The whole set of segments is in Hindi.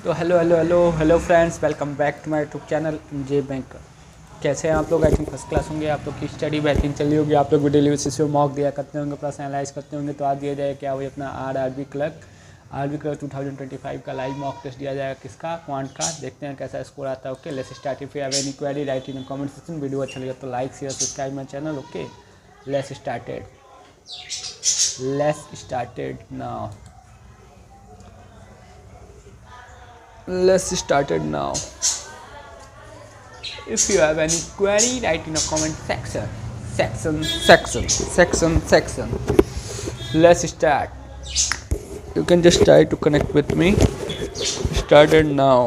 तो hello friends, welcome back to my YouTube channel J bank. कैसे हैं आप लोग? आई थिंक फर्स्ट क्लास होंगे। आप लोग की स्टडी बेहतरीन चल रही होगी। आप लोग भी डेली बेसिस पे मॉक दिया करते होंगे, प्लस एनालाइज करते होंगे। तो आज दिया जाए क्या वही अपना आरबी क्लर्क 2025 का लाइव मॉक टेस्ट दिया जाएगा। किसका? क्वांट का। देखते हैं कैसा स्कोर आता है। Okay, let's start. If you have any query write in comment section. Video अच्छा लगे तो like share subscribe my channel. Okay, let's started now. Let's start it now. If you have any query, write in a comment section. Section. Let's start. You can just try to connect with me. Started now.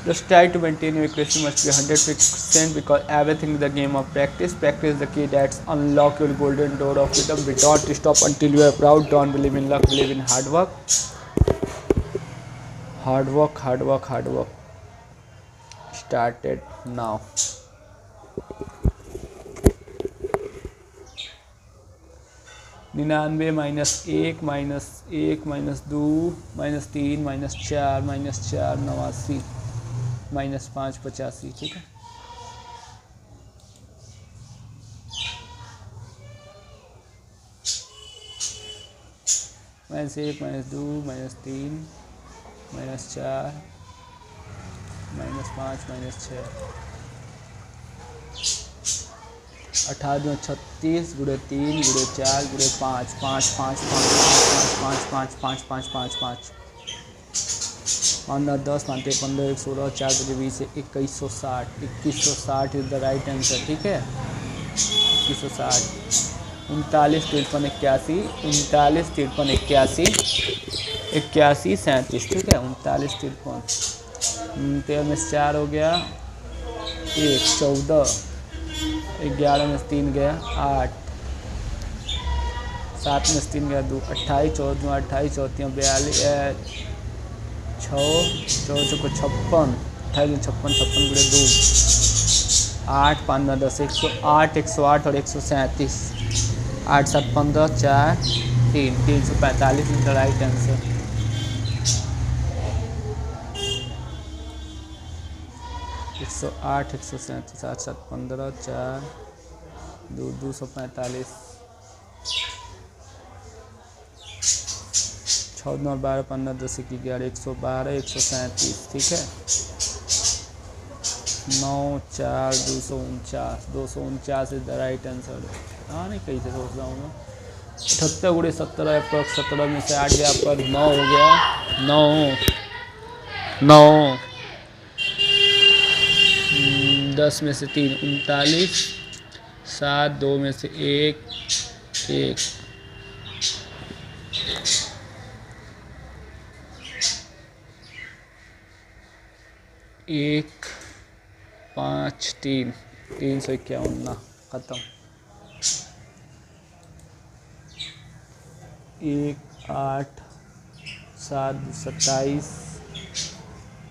Just try to maintain your accuracy must be 100% because everything is the game of practice. Practice is the key that's unlock your golden door of freedom. We don't stop until you are proud. Don't believe in luck, believe in hard work. Hard work. Started now. निन्यानवे -1 -1 -2 -3 -4 -4 89 -5 85। ठीक है, -1 -2 -3 -4 -5 -6 28 36 × 3 × 4 × 5 5 5 5 5 5 5 5 5 5 10 5 15 16 4 20 2160 2160 इज द राइट आंसर। ठीक है, 2160 39 53 81 39 53 81 81 37। ठीक है, 39 53 13 में 4 हो गया 1 14 11 में 3 गया 8 7 में 3 गया 2 28 14 28 34 42 6 4 को 56 28 56 56 गुणे 2 8 5 9 10 108 108 और 137 8 7 15 4 3 345 इज द राइट आंसर। एक 108 137 8 7 15 4 2 245 6 9 12 15 10 11 112 137। ठीक है, 9 4 249 249 इज द राइट आंसर। हाँ, नहीं कैसे सोच रहा हूँ मैं। 78 गुणे 17 अप्रॉक्स 17 में से 8 गया पर 9 हो गया 9 10 में से 3 39 7 2 में से 1 1 5 3 351 खत्म। 1 8 7 27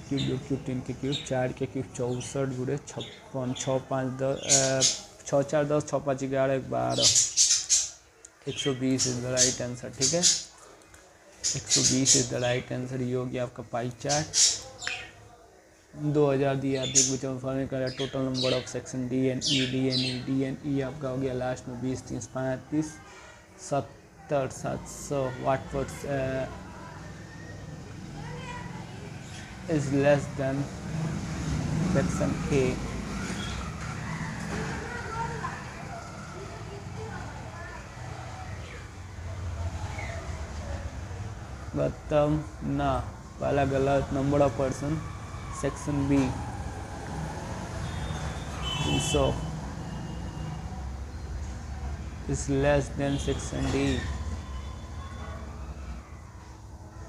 क्यूब 3 के क्यूब 4 के क्यूब 64 गुणे 56 6 5 10 6 4 10 6 5 11 12 120 इज द राइट आंसर। ठीक है, 120 इज द राइट आंसर। ये हो गया आपका पाई चार्ट। 2000 दिया आप एक बच्चों में कर total number of section D and E आपका हो गया लास्ट में 20 30 35 70 700 वाट is less than section A. बत्तम ना वाला गलत। Number of person section B 200 is less than section D.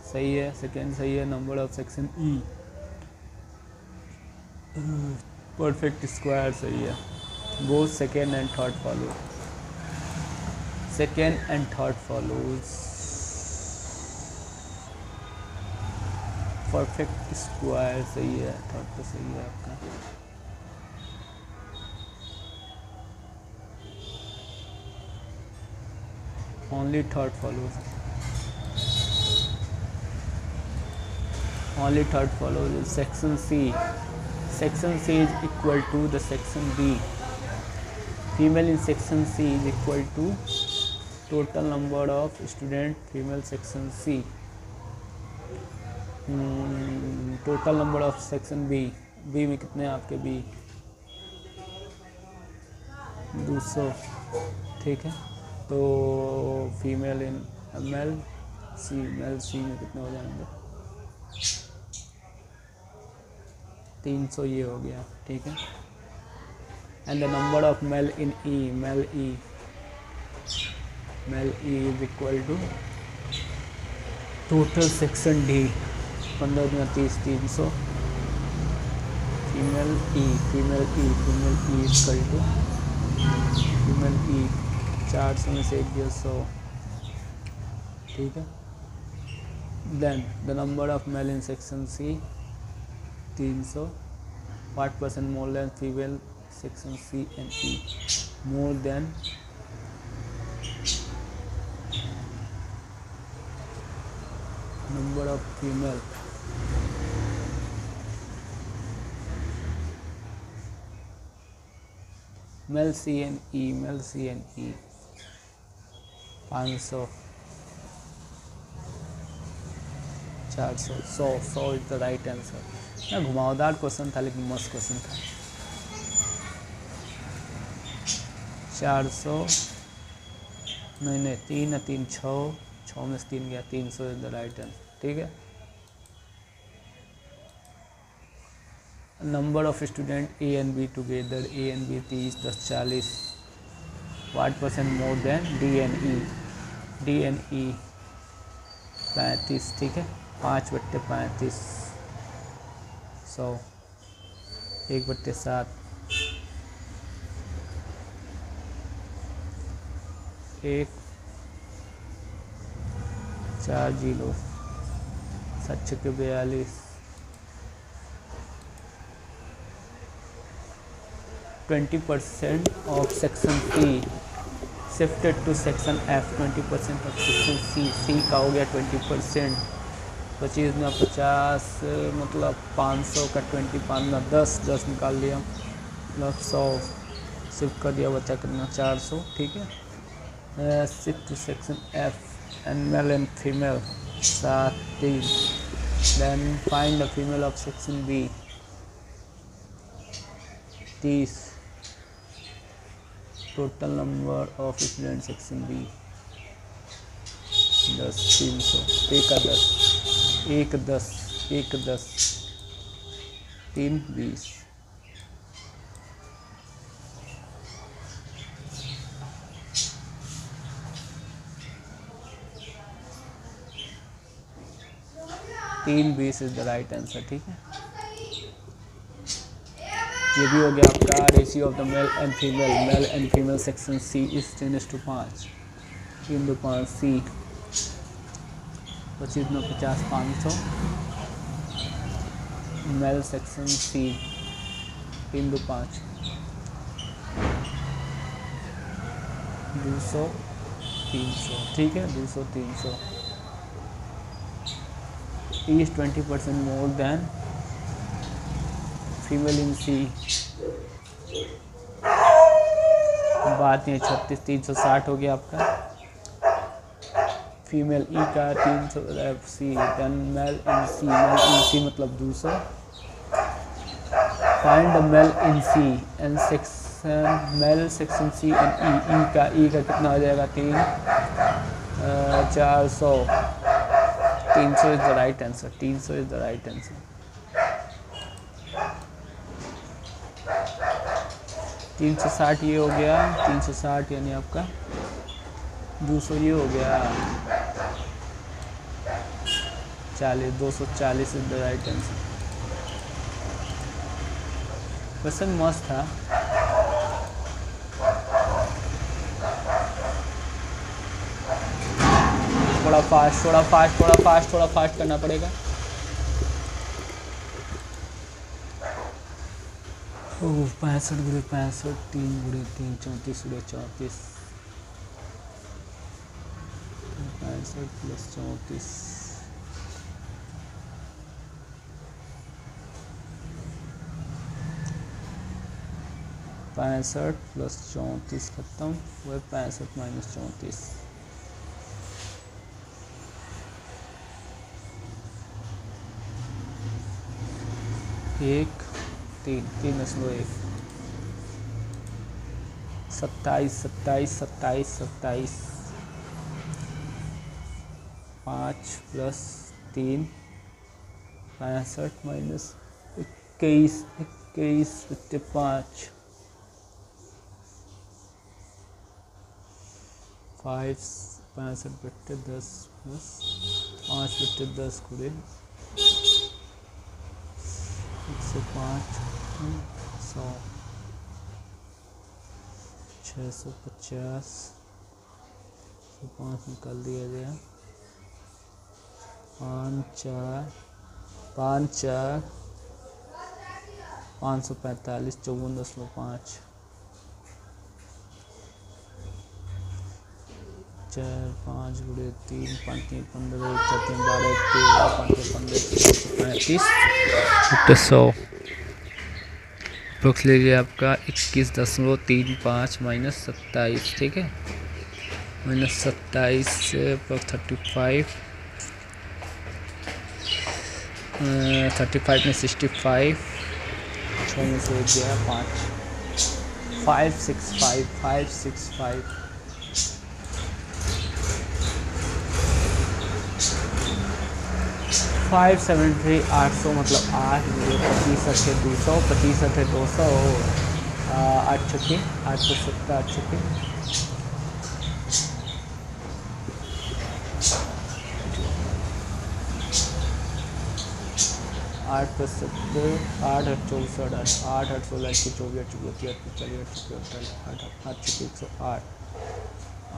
सही है, सेकेंड सही है। Number of section E perfect square सही है। Both second and third follows perfect square सही है। थर्ड तो सही है आपका। only third follows. Only third follows is section C. Section C is equal to the section B. Female in section C is equal to total number of student female section C. Total number of section B. B में कितने हैं आपके? बी 200. ठीक है, तो female in male C. Male C में कितने हो जाएंगे? 300 ये हो गया. ठीक है, and the number of male in E. Male E is equal to total section D. 15 में 30, 300. Female E equal to female E 400 में से 100. ठीक है, then the number of male in section C 300. What percent more than female section C and E? More than number of female. Male C and E. 500, 400, 100 is the right answer. ना घुमावदार क्वेश्चन था लेकिन मस्त क्वेश्चन था. 400 नहीं 3 3 6 में से 3 गया. 300 इज द राइट आंसर. ठीक है, number of student A and B together. A and B 30, 10, 40. What percent more than D and E. D and E 35. ठीक है, 5/35 100. 1/7 1 4 0 7 6 42. 20% of section C shifted to section F. 20% of section C. C का हो गया 20%. 25 में 50 मतलब 500 का 20 5 में 10 निकाल लिया मतलब 100 शिफ्ट कर दिया. बचा कितना? 400. ठीक है, shift to section F and male and female 3. Then find the female of section B 30. Total number of student section B 10. 300. 1 10 3 20. तीन 20 इज द राइट आंसर. ठीक है, ये भी हो गया आपका. Ratio of the male and female section C is 10:5. 3/5 C. 25 में 50 500. Male section C 3/5 200 300. ठीक है, 200 300. is 20% more than female in C. बात नहीं. 36 360 हो गया आपका. फीमेल ई का 300 सी. देन मेल इन सी मतलब 200. Find the male in C and section male section C and E का कितना हो जाएगा? 3 400. 300 is the right answer. 300 is the right answer. 360 ये हो गया. 360 यानी आपका 200 ये हो गया. 40 240 is the right answer. Question मस्त था. थोड़ा फास्ट करना पड़ेगा. 65 × 65 3 × 3 34 × 34 65 प्लस 34, 65 प्लस 34 खत्म, वह 65 माइनस 34, 1 3 3.1, 27 27 27 27, 5 प्लस 3 65 माइनस 21 21 बटे 5, 65 बटे 10 प्लस 5 बटे 10 गुणे 105 100 650, 5 निकाल दिया गया, 5 4 5 4 545 54.5, 4 5 गुणे 3 5 3 15 1 4 3 12 13 5 15 35 100 अप्रोक्स लीजिए आपका 21.35 माइनस 27, ठीक है, माइनस 27 से अप्रोक्स 35 में 65, 6 में से 1 गया 5, 565 565, 573 800 मतलब 8 25 अठे 200 25 अठे 200, 8 छक्के 8 पर 7 8 छक्के, 8 पर 7 8 8 24 8 8 16 24 24 40 40 8 8 छक्के 108,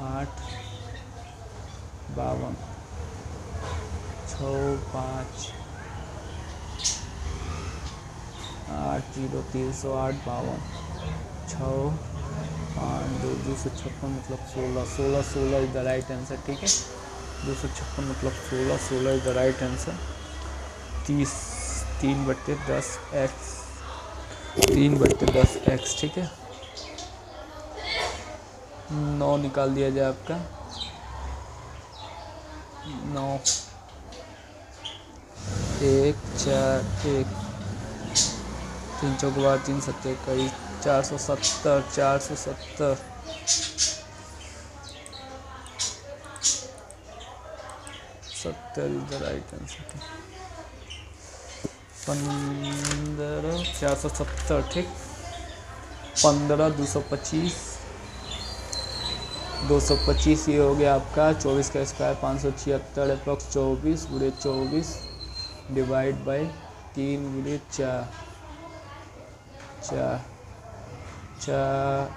8 52 6 5 8 0 308 52 6 5 2 256 मतलब 16 16 16 इज द राइट आंसर, ठीक है, 256 मतलब 16 16 इज द राइट आंसर, 30 3 बट्टे 10 x 3 बट्टे 10 x, ठीक है, 9 निकाल दिया जाए आपका, 9 1 4 1 3 चौक 3 7 21 470 470, 70 इज द राइट आंसर, 15 470, ठीक, 15 225 225 ये हो गया आपका, 24 का स्क्वायर 576 अप्रॉक्स 24 गुणे 24 डिवाइड बाई 3 गुणे 4 4 4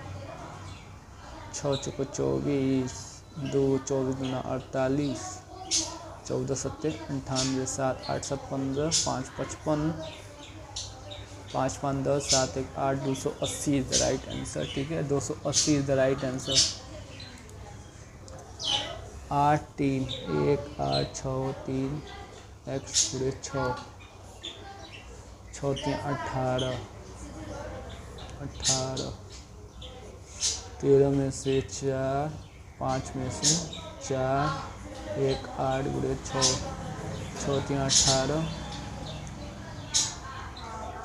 6 चौको 24 2 24 गुना 48 14 सत्ते 98 7 8 7 15 5 55 5 5 10 7 1 8 280 इज द राइट आंसर, ठीक है, 280 is the right answer, 8 3 1 8 6 3 x गुणे 6 6 3 18 18 13 में से 4 5 में से 4 1 8 गुणे 6 6 3 18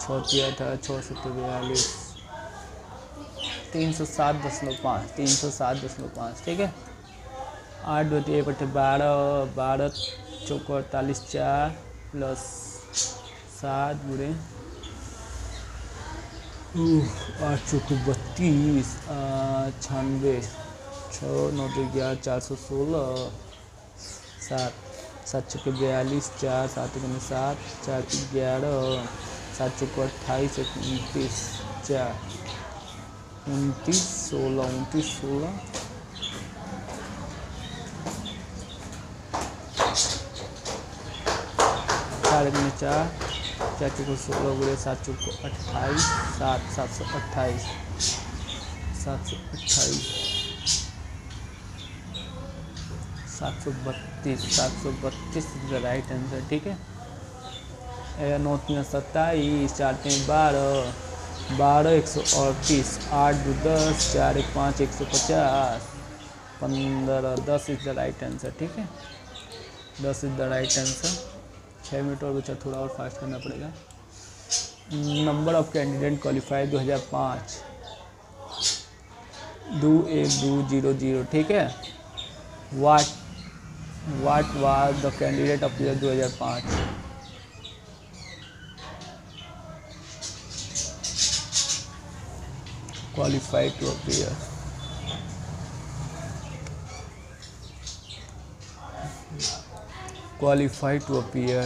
6 3 18 6 7 42 307.5 307.5, ठीक है, 8 बटे 1 बटे 12 12 चौको 48 4 प्लस 7 गुणे 8 चौको 32 96 6 9 11 416 7 7 चौको 42 4 7 गुने 7 4 11 7 चौको 28 29 4 29 16 29 16 4 गुने 4 4 चौको 16 गुणे 7 चौको 28 7 728 728 732 इज द राइट आंसर। ठीक है, 9 3 27, 4 3 12, 12 138, 8 2 10, 4 1 5 150, 15 10 इज द राइट आंसर। ठीक है, 10 is the right answer. 6 minute और बचा, थोड़ा और फास्ट करना पड़ेगा। Number of candidate qualify 2005, 2120। ठीक है, what was the candidate of year 2005? Qualify to appear, qualified to appear,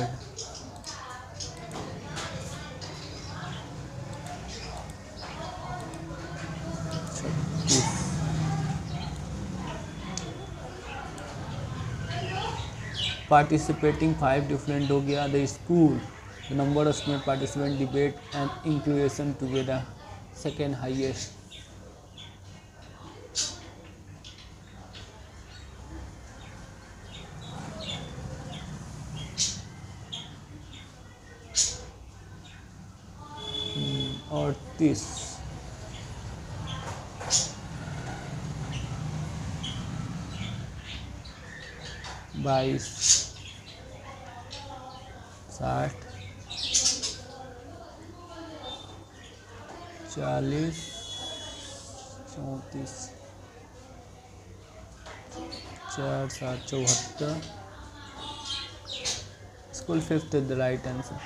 participating 5 different हो गया। The school, the number of student participant, debate and inclusion together, second highest। और 30 22 60 40 34 4 7 74। School 5th is the right answer।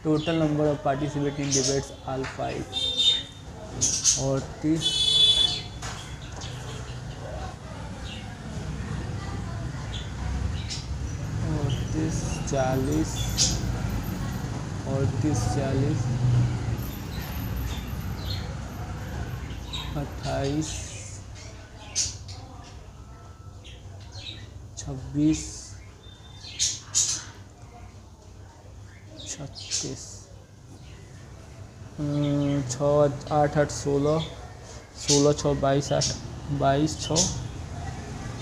Total number of participating debates all 5। और 30 40 और 30 40 28 26 36 6 8 8 16 16 6 22 8 22 6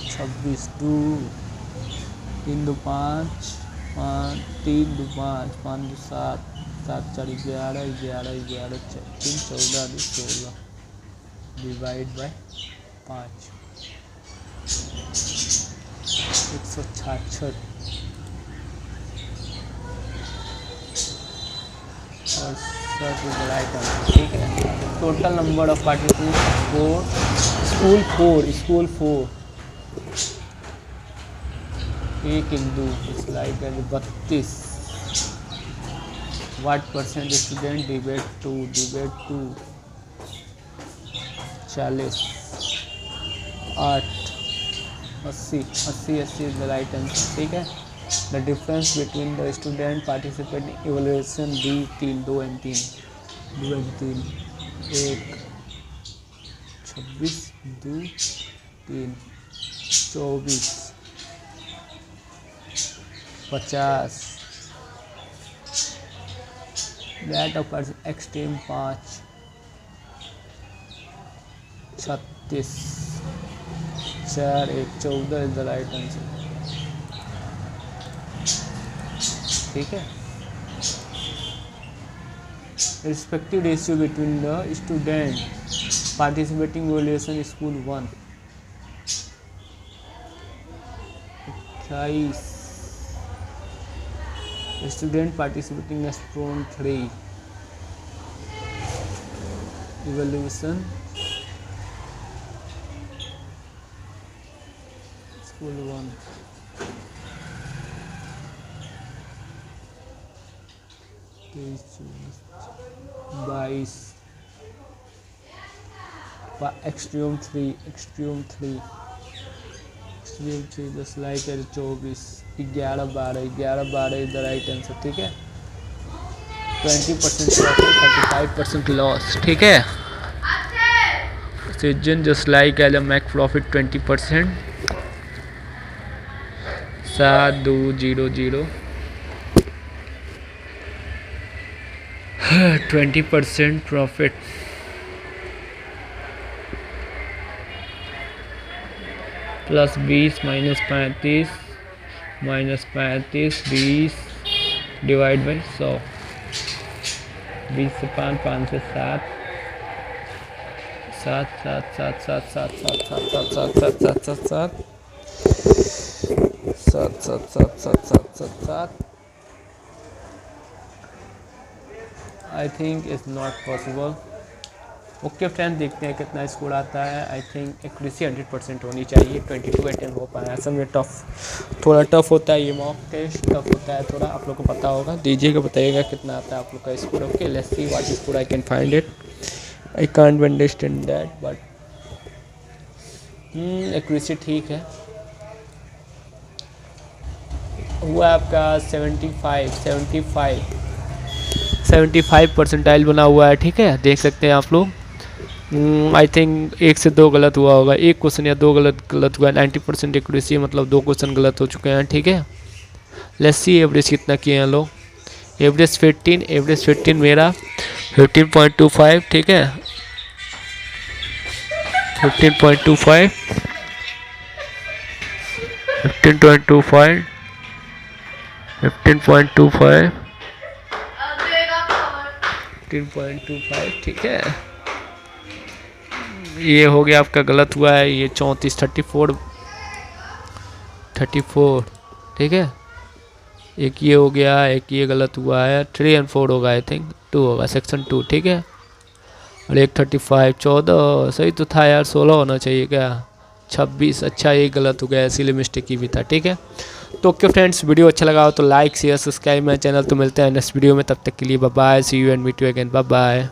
26 2 3 2 5 5 3 2 5 5 2 7 7 4 11 11 11 3 14 16 डिवाइड बाय 5 166 और राइट आंसर। ठीक है, total number of participant 4, school 4 एक Hindu slide 32। What percent student debate 2 40 8 80 is the right answer. ठीक है, the difference between the student participating evaluation D 3 2 और 3 1 26 2 3 24 50 that of extreme 5 36 4 1 14 is the right answer। ठीक है, respective ratio between the student participating evaluation school 1 28, student participating spoon 3 evaluation school 1 22 extreme 3 just like 24 11 12 is the right answer. ठीक है, 20% प्रॉफिट 35% लॉस। ठीक है, season just like as a make profit 20%। 7200 20% profit. Plus 20 minus 35 20 divide by 100। 20 से 5 से 7 7 7 7 7 7 7 7 7 7 7 7 7 I think is not possible. Okay friend, देखते हैं कितना स्कोर आता है। आई थिंक एक्यूरेसी 100% होनी चाहिए। 22 अटेम्प्ट हो पाया। असल में थोड़ा टफ होता है ये मॉक टेस्ट, टफ होता है थोड़ा, आप लोग को पता होगा। दीजिएगा, बताइएगा कितना आता है आप लोग का score. Okay, let's see what score I can find it. I can't understand that, but accuracy ठीक है। हुआ आपका 75 परसेंटाइल बना हुआ है। ठीक है, देख सकते हैं आप लोग। आई थिंक 1 से 2 गलत हुआ होगा, 1 क्वेश्चन या 2 गलत हुआ है। 90% एक्यूरेसी, मतलब 2 क्वेश्चन गलत हो चुके हैं। ठीक है, लेट्स सी एवरेज कितना किए हैं लोग। एवरेज 15 मेरा 15.25। ठीक है, 15.25 15.25। ठीक है, ये हो गया आपका, गलत हुआ है ये 34। ठीक है, एक ये हो गया, एक ये गलत हुआ है। 3 और 4 होगा, आई थिंक 2 होगा, सेक्शन 2। ठीक है, और एक 35 14 सही तो था यार, 16 होना चाहिए क्या, 26। अच्छा, ये गलत हो गया, इसीलिए मिस्टेक ही भी था। ठीक है, तो ओके फ्रेंड्स, वीडियो अच्छा लगा हो तो लाइक शेयर सब्सक्राइब मेरा चैनल। तो मिलते हैं नेक्स्ट वीडियो में, तब तक के लिए bye bye, see you and meet you again, bye bye.